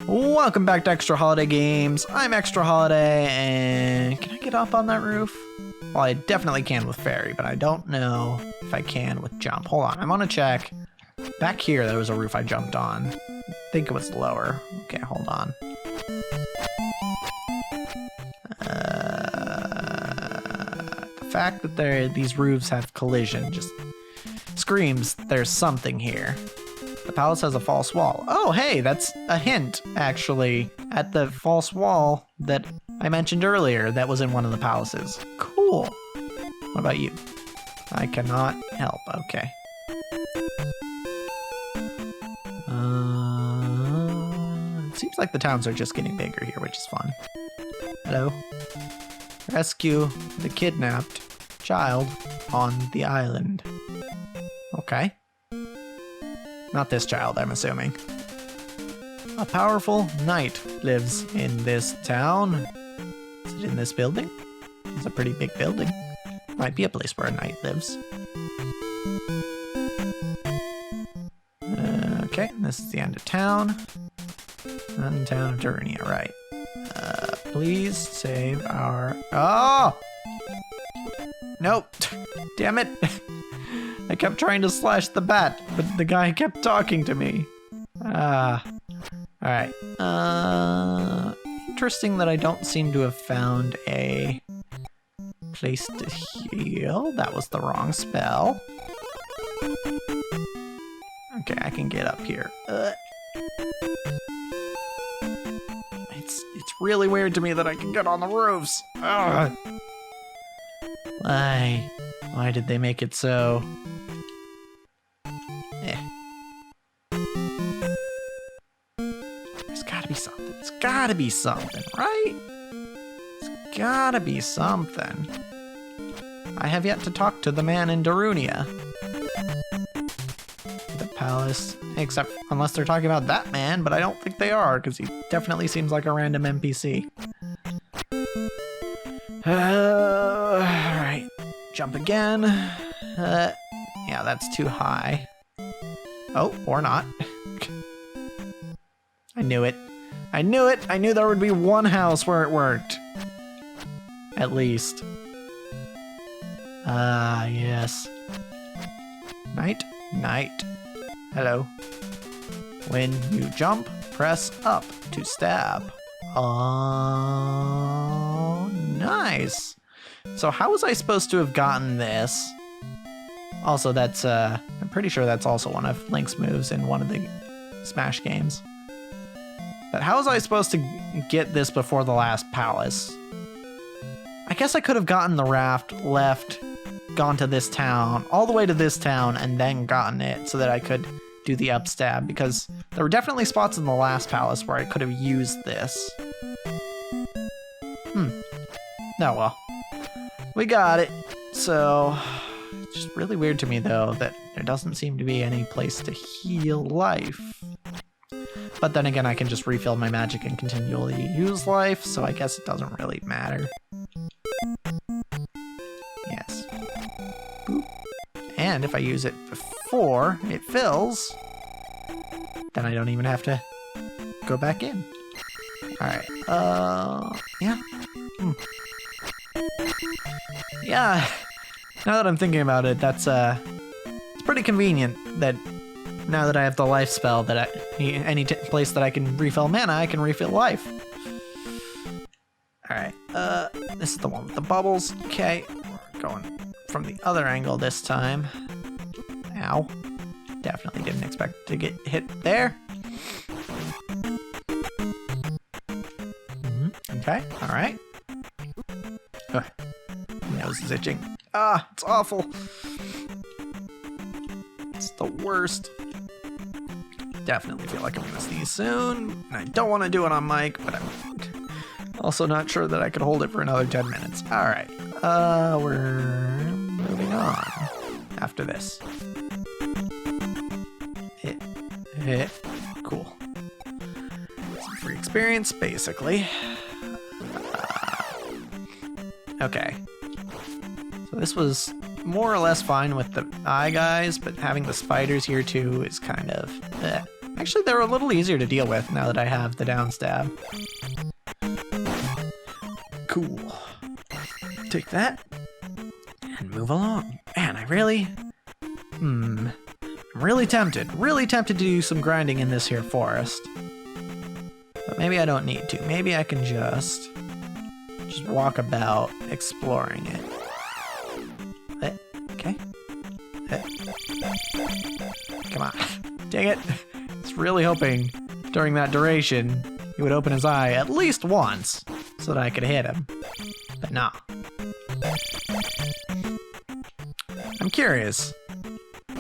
Welcome back to Extra Holiday Games. I'm Extra Holiday, and can I get up on that roof? Well, I definitely can with Fairy, but I don't know if I can with Jump. Hold on, I'm gonna check. Back here, there was a roof I jumped on. I think it was lower. Okay, hold on. The fact that these roofs have collision just screams there's something here. The palace has a false wall. Oh, hey, that's a hint, actually, at the false wall that I mentioned earlier that was in one of the palaces. Cool. What about you? I cannot help. Okay. It seems like the towns are just getting bigger here, which is fun. Hello. Rescue the kidnapped child on the island. Okay. Not this child, I'm assuming. A powerful knight lives in this town. Is it in this building? It's a pretty big building. Might be a place where a knight lives. Okay, this is the end of town. And town of Durnia, right. Please save our... Oh! Nope. Damn it. I kept trying to slash the bat, but the guy kept talking to me. Alright. Interesting that I don't seem to have found a place to heal. That was the wrong spell. Okay, I can get up here. It's really weird to me that I can get on the roofs. Ugh. Why did they make it so? There's gotta be something. It's gotta be something, right? It's gotta be something. I have yet to talk to the man in Darunia. The palace, except unless they're talking about that man, but I don't think they are, because he definitely seems like a random NPC. Alright. Jump again. Yeah, that's too high. Oh, or not. I knew it. I knew it! I knew there would be one house where it worked. At least. Yes. Knight, knight. Hello. When you jump, press up to stab. Oh, nice. So how was I supposed to have gotten this? Also, that's, I'm pretty sure that's also one of Link's moves in one of the Smash games. But how was I supposed to get this before the last palace? I guess I could have gotten the raft, left, gone to this town, all the way to this town, and then gotten it so that I could do the up stab, because there were definitely spots in the last palace where I could have used this. Oh well. We got it. So, it's just really weird to me, though, that there doesn't seem to be any place to heal life. But then again, I can just refill my magic and continually use life, so I guess it doesn't really matter. Yes. Boop. And if I use it before it fills, then I don't even have to go back in. Alright, yeah. Yeah, now that I'm thinking about it, that's, it's pretty convenient that now that I have the life spell, that any place that I can refill mana, I can refill life. Alright, this is the one with the bubbles. Okay, we're going from the other angle this time. Ow. Definitely didn't expect to get hit there. Okay, alright. My nose is itching. Ah, it's awful. It's the worst. Definitely feel like I'm gonna sneeze soon. I don't want to do it on mic, but I'm also not sure that I could hold it for another 10 minutes. Alright, we're moving on after this. Cool. Some free experience, basically. Okay. So this was more or less fine with the eye guys, but having the spiders here too is kind of Actually, they're a little easier to deal with now that I have the down stab. Cool. Take that and move along. Man, I'm really tempted to do some grinding in this here forest. But maybe I don't need to. Maybe I can just walk about exploring it. Okay. Come on. Dang it. I was really hoping during that duration he would open his eye at least once so that I could hit him. But nah. I'm curious.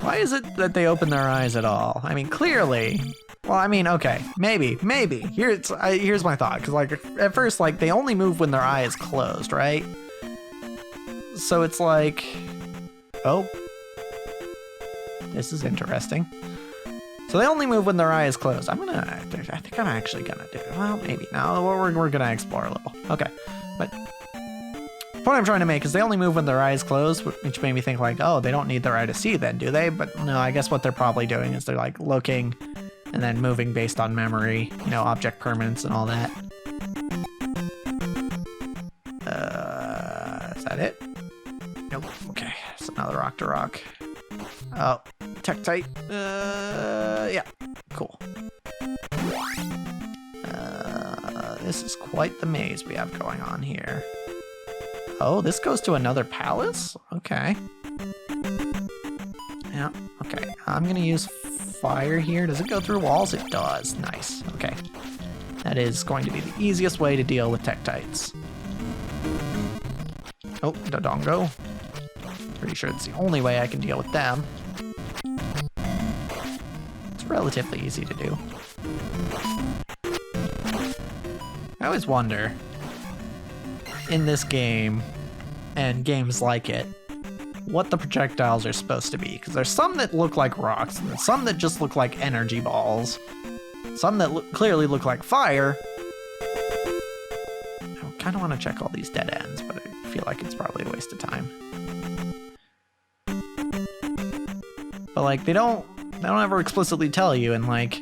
Why is it that they open their eyes at all? I mean, clearly. Well, I mean, okay, maybe. Here's my thought, because like at first, like they only move when their eye is closed, right? So it's like, oh, this is interesting. So they only move when their eye is closed. I think I'm actually gonna do it. Well, maybe. No, we're gonna explore a little. Okay, but the point I'm trying to make is they only move when their eye is closed, which made me think like, oh, they don't need their eye to see then, do they? But no, I guess what they're probably doing is they're like looking and then moving based on memory, you know, object permanence and all that. Is that it? Nope. Okay, so another rock to rock. Oh, Tektite. Yeah, cool. This is quite the maze we have going on here. Oh, this goes to another palace? Okay. Yeah, okay. I'm gonna use fire here. Does it go through walls? It does. Nice. Okay. That is going to be the easiest way to deal with Tektites. Oh, Dodongo. Pretty sure it's the only way I can deal with them. It's relatively easy to do. I always wonder, in this game, and games like it, what the projectiles are supposed to be. Because there's some that look like rocks, and some that just look like energy balls. Some that clearly look like fire. I kind of want to check all these dead ends, but I feel like it's probably a waste of time. But like, they don't ever explicitly tell you, and like,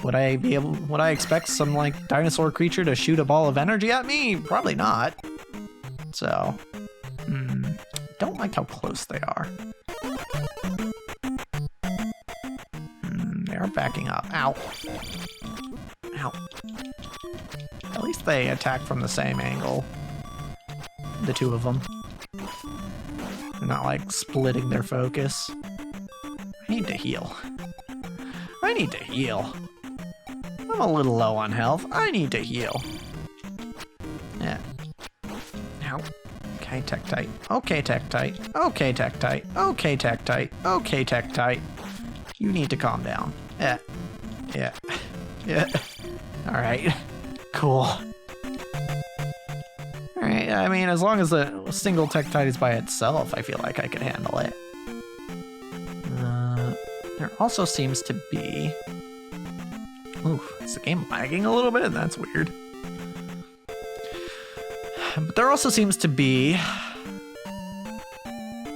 would I expect some like dinosaur creature to shoot a ball of energy at me? Probably not. So, don't like how close they are. They are backing up. Ow. Ow. At least they attack from the same angle. The two of them. They're not like splitting their focus. I need to heal. I'm a little low on health. I need to heal. Yeah. Ow. Okay, Tektite. Okay, Tektite. Okay, Tektite. Okay, Tektite. Okay, Tektite. You need to calm down. Yeah. Alright. Cool. Alright, I mean, as long as a single Tektite is by itself, I feel like I could handle it. There also seems to be... Ooh, is the game lagging a little bit? That's weird. But there also seems to be...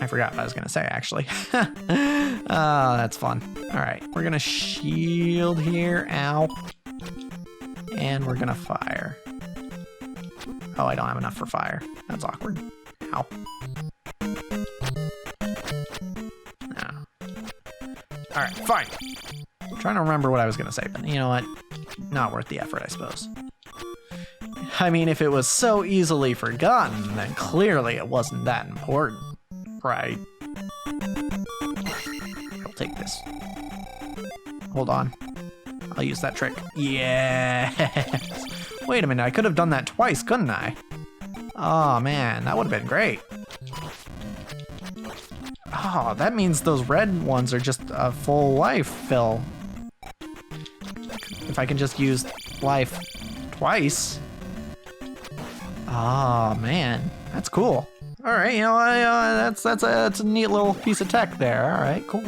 I forgot what I was going to say, actually. Oh, that's fun. All right, we're going to shield here. Ow. And we're going to fire. Oh, I don't have enough for fire. That's awkward. Ow. No. All right, fine. I'm trying to remember what I was going to say, but you know what? Not worth the effort, I suppose. I mean, if it was so easily forgotten, then clearly it wasn't that important, right? I'll take this. Hold on. I'll use that trick. Yes! Wait a minute, I could have done that twice, couldn't I? Oh man, that would have been great. Oh, that means those red ones are just a full life fill. If I can just use life twice. Oh man, that's cool. All right, you know, that's a neat little piece of tech there. All right, cool.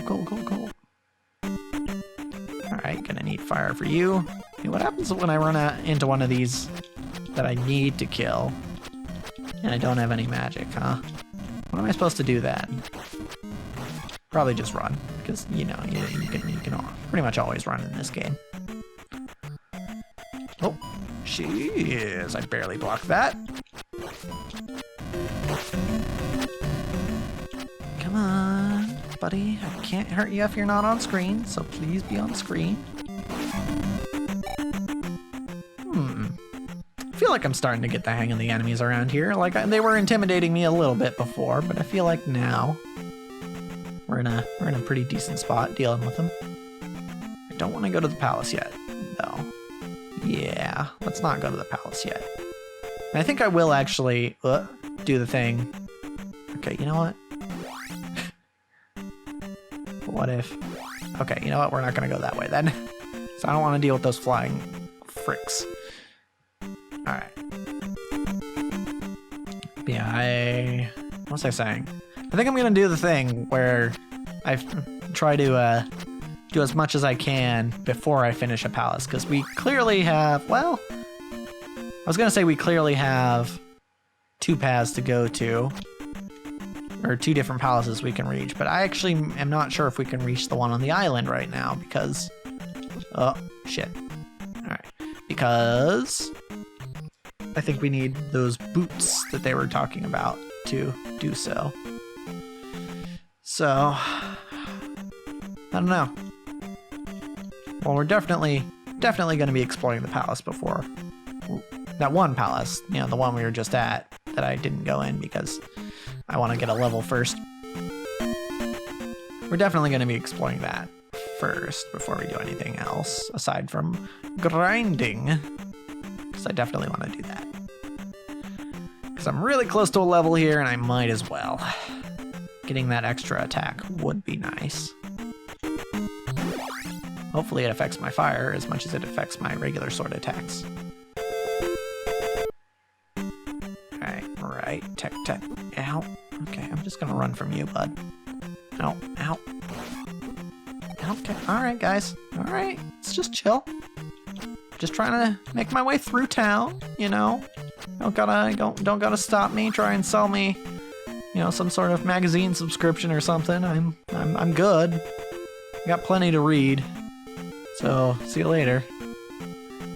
All right, gonna need fire for you. Hey, what happens when I run into one of these that I need to kill and I don't have any magic, huh? What am I supposed to do then? Probably just run, because, you know, you can pretty much always run in this game. Oh, jeez, I barely blocked that. Come on, buddy. I can't hurt you if you're not on screen, so please be on screen. I feel like I'm starting to get the hang of the enemies around here. Like, they were intimidating me a little bit before, but I feel like now we're in a pretty decent spot dealing with them. I don't want to go to the palace yet, though. Yeah, let's not go to the palace yet. And I think I will actually do the thing. Okay, you know what? What if... Okay, you know what? We're not going to go that way then. So I don't want to deal with those flying fricks. Alright. Yeah, what was I saying? I think I'm going to do the thing where I try to do as much as I can before I finish a palace, because we clearly have, well, I was going to say we clearly have 2 paths to go to, or 2 different palaces we can reach, but I actually am not sure if we can reach the one on the island right now, because, oh, shit. Alright, because I think we need those boots that they were talking about to do so. So, I don't know. Well, we're definitely going to be exploring the palace before. That one palace, you know, the one we were just at, that I didn't go in because I want to get a level first. We're definitely going to be exploring that first before we do anything else, aside from grinding. Because I definitely want to do that. Because I'm really close to a level here, and I might as well. Getting that extra attack would be nice. Hopefully it affects my fire as much as it affects my regular sword attacks. Right, tech, ow. Okay, I'm just gonna run from you, bud. Ow, ow. Okay, alright guys, alright, let's just chill. Just trying to make my way through town, you know? Don't gotta stop me, try and sell me, you know, some sort of magazine subscription or something. I'm good. Got plenty to read. So, see you later.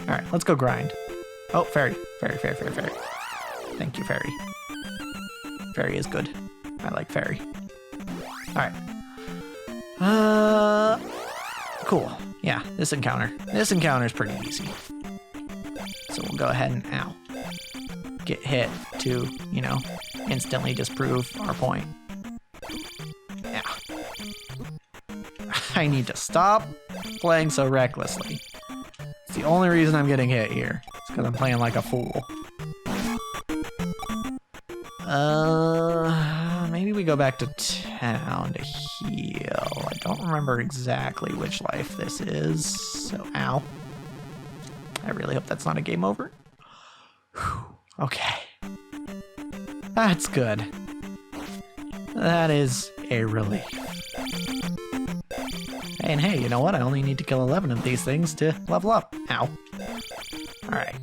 Alright, let's go grind. Oh, fairy. Thank you, fairy. Fairy is good. I like fairy. Alright. Cool. Yeah, this encounter is pretty easy. So we'll go ahead and, ow, get hit to, you know, instantly disprove our point. Yeah. I need to stop playing so recklessly. It's the only reason I'm getting hit here. It's because I'm playing like a fool. Maybe we go back to town to heal. I don't remember exactly which life this is, so ow. I really hope that's not a game over. Whew. Okay. That's good. That is a relief. And hey, you know what? I only need to kill 11 of these things to level up. Ow. Alright.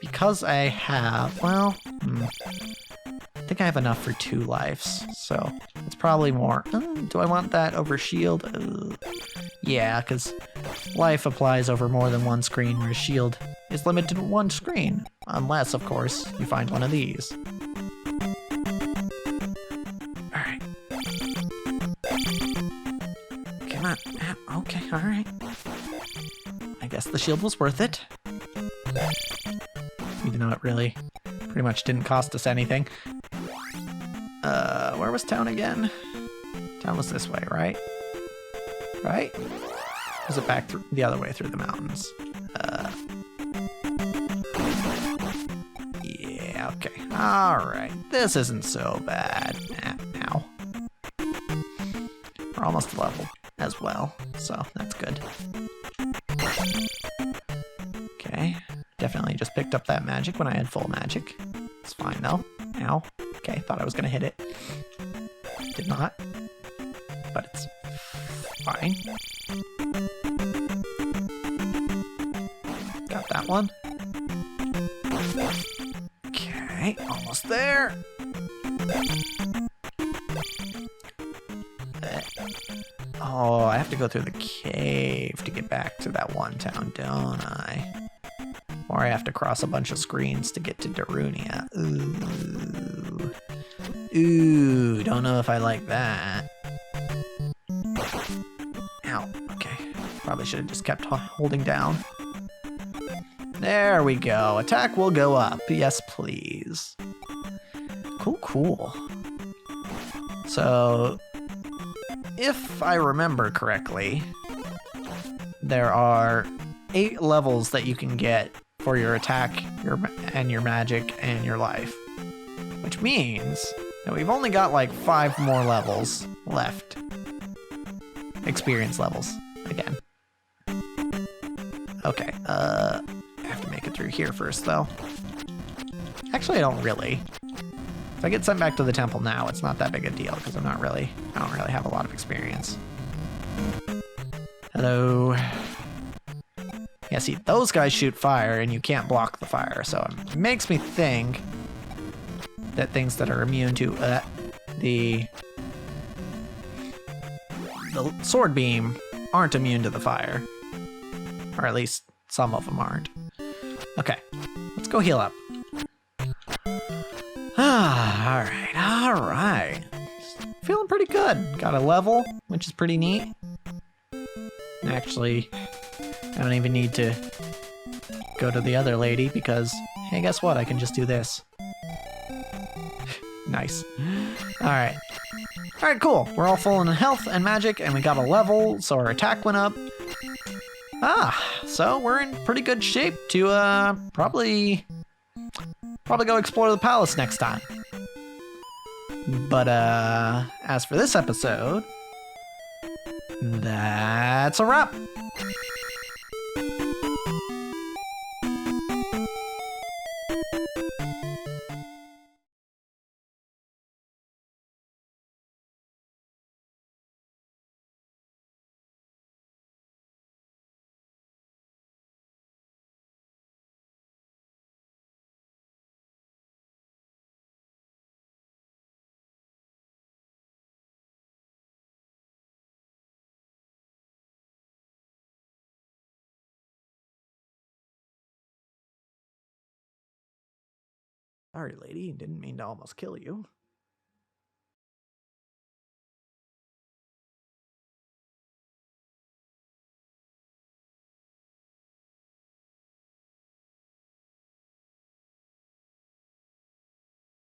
Because I have, well, I think I have enough for 2 lives, so it's probably more. Do I want that over shield? Yeah, because life applies over more than one screen, whereas shield is limited to 1 screen, unless, of course, you find one of these. Alright. Come on. Okay, alright. I guess the shield was worth it. Even though it really pretty much didn't cost us anything. Where was town again? Town was this way, right? Right? Or was it back through the other way through the mountains? Yeah, okay. Alright. This isn't so bad. Ow. We're almost level as well, so that's good. Okay. Definitely just picked up that magic when I had full magic. It's fine though. Ow. Okay, thought I was gonna hit it. Did not. But it's fine. Got that one. Okay, almost there. Oh, I have to go through the cave to get back to that one town, don't I? Or I have to cross a bunch of screens to get to Darunia. Ooh. Ooh, don't know if I like that. Ow, okay. Probably should have just kept holding down. There we go. Attack will go up. Yes, please. Cool, cool. So, if I remember correctly, there are 8 levels that you can get for your attack, your magic, and your life. Which means that we've only got like 5 more levels left. Experience levels, again. Okay, I have to make it through here first, though. Actually, I don't really. If I get sent back to the temple now, it's not that big a deal, because I don't really have a lot of experience. Hello. Yeah, see, those guys shoot fire, and you can't block the fire, so it makes me think that things that are immune to the sword beam aren't immune to the fire. Or at least some of them aren't. Okay, let's go heal up. Alright. Feeling pretty good. Got a level, which is pretty neat. Actually, I don't even need to go to the other lady because, hey, guess what? I can just do this. Nice. Alright. Alright, cool. We're all full in health and magic, and we got a level, so our attack went up. So we're in pretty good shape to probably go explore the palace next time. But as for this episode, that's a wrap. Sorry, lady, didn't mean to almost kill you.